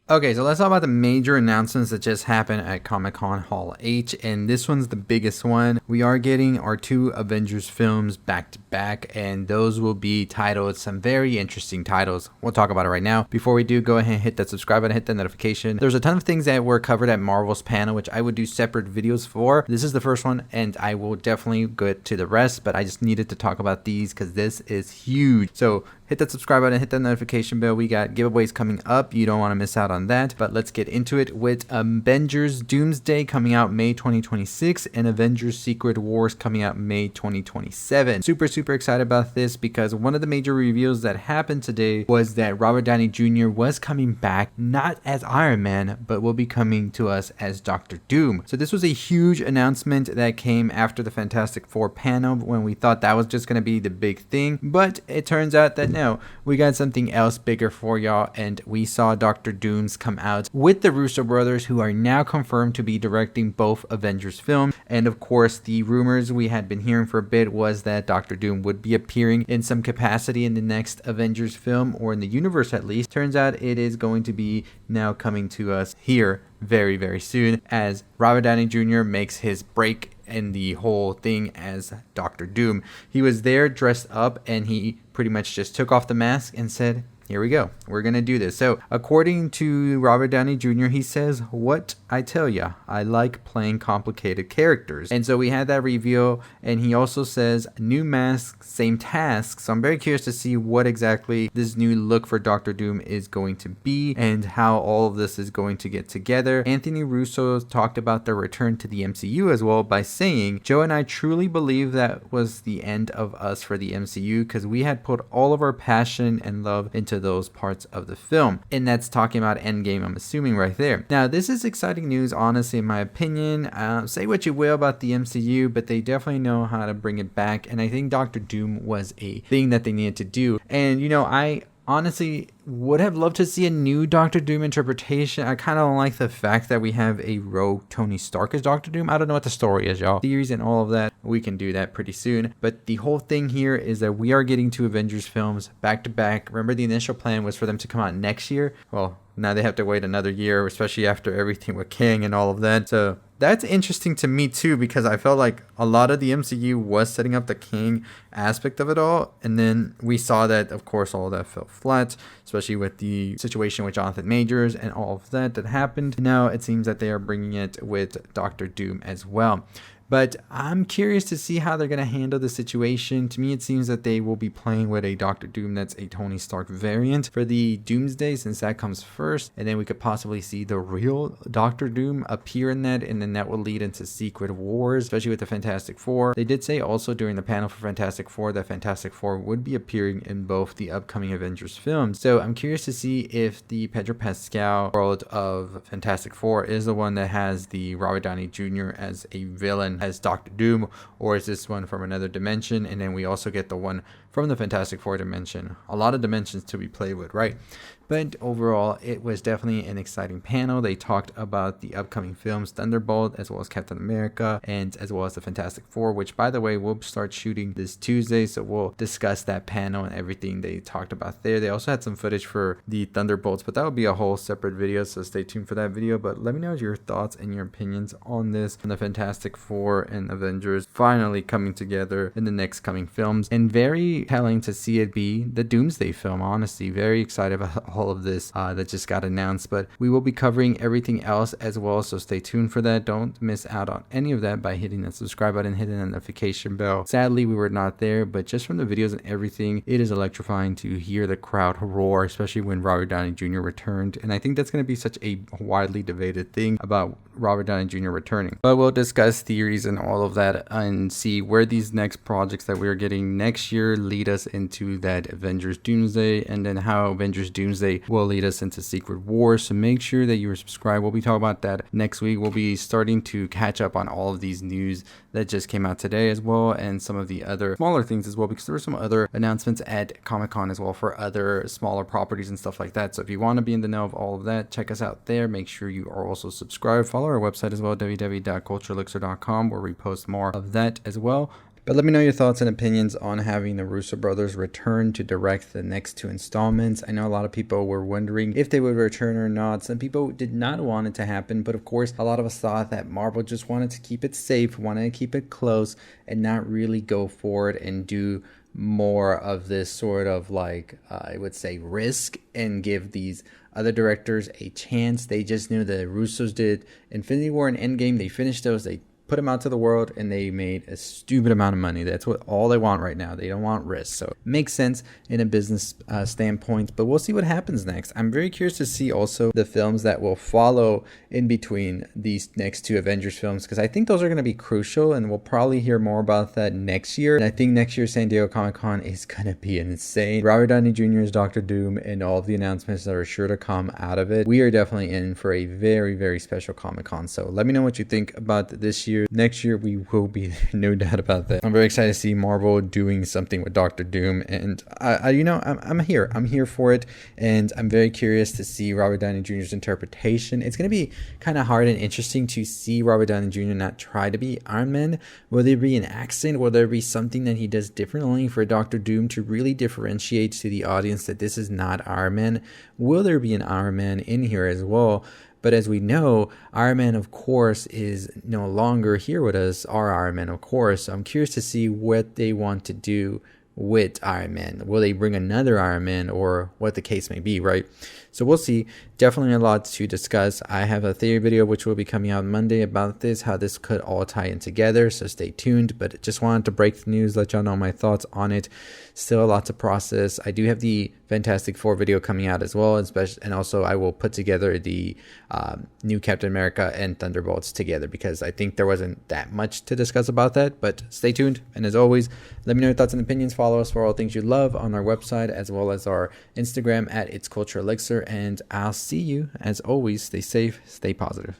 Okay, so let's talk about the major announcements that just happened at Comic-Con Hall H, and this one's the biggest one. We are getting our 2 Avengers films back to back, and those will be titled some very interesting titles. We'll talk about it right now. Before we do, go ahead and hit that subscribe button, hit that notification. There's a ton of things that were covered at Marvel's panel, which I would do separate videos for. This is the first one, and I will definitely get to the rest, but I just needed to talk about these because this is huge. So hit that subscribe button, hit that notification bell. We got giveaways coming up. You don't want to miss out on that. But let's get into it with Avengers Doomsday coming out May 2026 and Avengers Secret Wars coming out May 2027. Super excited about this because one of the major reveals that happened today was that Robert Downey Jr. was coming back, not as Iron Man, but will be coming to us as Doctor Doom. So this was a huge announcement that came after the Fantastic Four panel when we thought that was just going to be the big thing. But it turns out that no, we got something else bigger for y'all, and we saw Dr. Doom's come out with the Russo brothers, who are now confirmed to be directing both Avengers films. And of course, the rumors we had been hearing for a bit was that Dr. Doom would be appearing in some capacity in the next Avengers film, or in the universe at least. Turns out it is going to be now coming to us here very soon, as Robert Downey Jr. makes his break in the whole thing as Doctor Doom. He was there dressed up, and he pretty much just took off the mask and said, here we go, we're gonna do this. So according to Robert Downey Jr., he says, what I tell ya, I like playing complicated characters. And so we had that reveal, and he also says new mask, same task. So I'm very curious to see what exactly this new look for Doctor Doom is going to be and how all of this is going to get together. Anthony Russo talked about their return to the MCU as well by saying, Joe and I truly believe that was the end of us for the MCU because we had put all of our passion and love into those parts of the film. And that's talking about Endgame, I'm assuming, right there. Now, this is exciting news, honestly, in my opinion. Say what you will about the MCU, but they definitely know how to bring it back. And I think Doctor Doom was a thing that they needed to do. And, you know, I honestly would have loved to see a new Doctor Doom interpretation. I kind of like the fact that we have a rogue Tony Stark as Doctor Doom. I don't know what the story is, y'all. Theories and all of that, we can do that pretty soon. But the whole thing here is that we are getting 2 Avengers films back to back. Remember, the initial plan was for them to come out next year. Well, now they have to wait another year, especially after everything with King and all of that. So that's interesting to me too, because I felt like a lot of the MCU was setting up the King aspect of it all. And then we saw that, of course, all of that fell flat, especially with the situation with Jonathan Majors and all of that happened. Now it seems that they are bringing it with Doctor Doom as well. But I'm curious to see how they're going to handle the situation. To me, it seems that they will be playing with a Doctor Doom that's a Tony Stark variant for the Doomsday, since that comes first. And then we could possibly see the real Doctor Doom appear in that, and then that will lead into Secret Wars, especially with the Fantastic Four. They did say also during the panel for Fantastic Four that Fantastic Four would be appearing in both the upcoming Avengers films. So I'm curious to see if the Pedro Pascal world of Fantastic Four is the one that has the Robert Downey Jr. as a villain, as Doctor Doom, or is this one from another dimension? And then we also get the one from the Fantastic Four dimension. A lot of dimensions to be played with, right? But overall, it was definitely an exciting panel. They talked about the upcoming films, Thunderbolt, as well as Captain America, and as well as the Fantastic Four, which, by the way, we'll start shooting this Tuesday. So we'll discuss that panel and everything they talked about there. They also had some footage for the Thunderbolts, but that will be a whole separate video, so stay tuned for that video. But let me know your thoughts and your opinions on this, on the Fantastic Four and Avengers finally coming together in the next coming films. And very telling to see it be the Doomsday film, honestly. Very excited about all of this that just got announced, but we will be covering everything else as well, so stay tuned for that. Don't miss out on any of that by hitting that subscribe button, hitting the notification bell. Sadly, we were not there, but just from the videos and everything, it is electrifying to hear the crowd roar, especially when Robert Downey Jr. returned. And I think that's going to be such a widely debated thing about Robert Downey Jr. returning. But we'll discuss theories and all of that and see where these next projects that we're getting next year lead us into that Avengers Doomsday, and then how Avengers Doomsday will lead us into Secret Wars. So make sure that you are subscribed. We'll be talking about that next week. We'll be starting to catch up on all of these news that just came out today as well, and some of the other smaller things as well, because there were some other announcements at Comic-Con as well for other smaller properties and stuff like that. So if you want to be in the know of all of that, check us out there. Make sure you are also subscribed. Follow our website as well, www.culturelixir.com, where we post more of that as well. But let me know your thoughts and opinions on having the Russo brothers return to direct the next 2 installments. I know a lot of people were wondering if they would return or not. Some people did not want it to happen, but of course, a lot of us thought that Marvel just wanted to keep it safe, wanted to keep it close, and not really go forward and do more of this sort of like, I would say, risk and give these other directors a chance. They just knew the Russos did Infinity War and Endgame. They finished those. They put them out to the world and they made a stupid amount of money. That's what all they want right now. They don't want risk. So it makes sense in a business standpoint, but we'll see what happens next. I'm very curious to see also the films that will follow in between these next 2 Avengers films, because I think those are going to be crucial and we'll probably hear more about that next year. And I think next year San Diego Comic-Con is going to be insane. Robert Downey Jr. is Dr. Doom and all of the announcements that are sure to come out of it. We are definitely in for a very, very special Comic-Con. So let me know what you think about this year. Next year we will be, no doubt about that. I'm very excited to see Marvel doing something with Dr. Doom, and I'm here for it, and I'm very curious to see Robert Downey Jr.'s interpretation. It's going to be kind of hard and interesting to see Robert Downey Jr. not try to be Iron Man. Will there be an accent? Will there be something that he does differently for Dr. Doom to really differentiate to the audience that this is not Iron Man? Will there be an Iron Man in here as well? But as we know, Iron Man, of course, is no longer here with us, our Iron Man, of course. So I'm curious to see what they want to do with Iron Man. Will they bring another Iron Man, or what the case may be, right? So we'll see. Definitely a lot to discuss. I have a theory video which will be coming out Monday about this, how this could all tie in together, so stay tuned. But just wanted to break the news, let y'all know my thoughts on it. Still a lot to process. I do have the Fantastic Four video coming out as well, especially, and also I will put together the new Captain America and Thunderbolts together, because I think there wasn't that much to discuss about that. But stay tuned, and as always, let me know your thoughts and opinions. Follow us for all things you love on our website, as well as our Instagram at It's Culture Elixir, and I'll see you, as always. Stay safe, stay positive.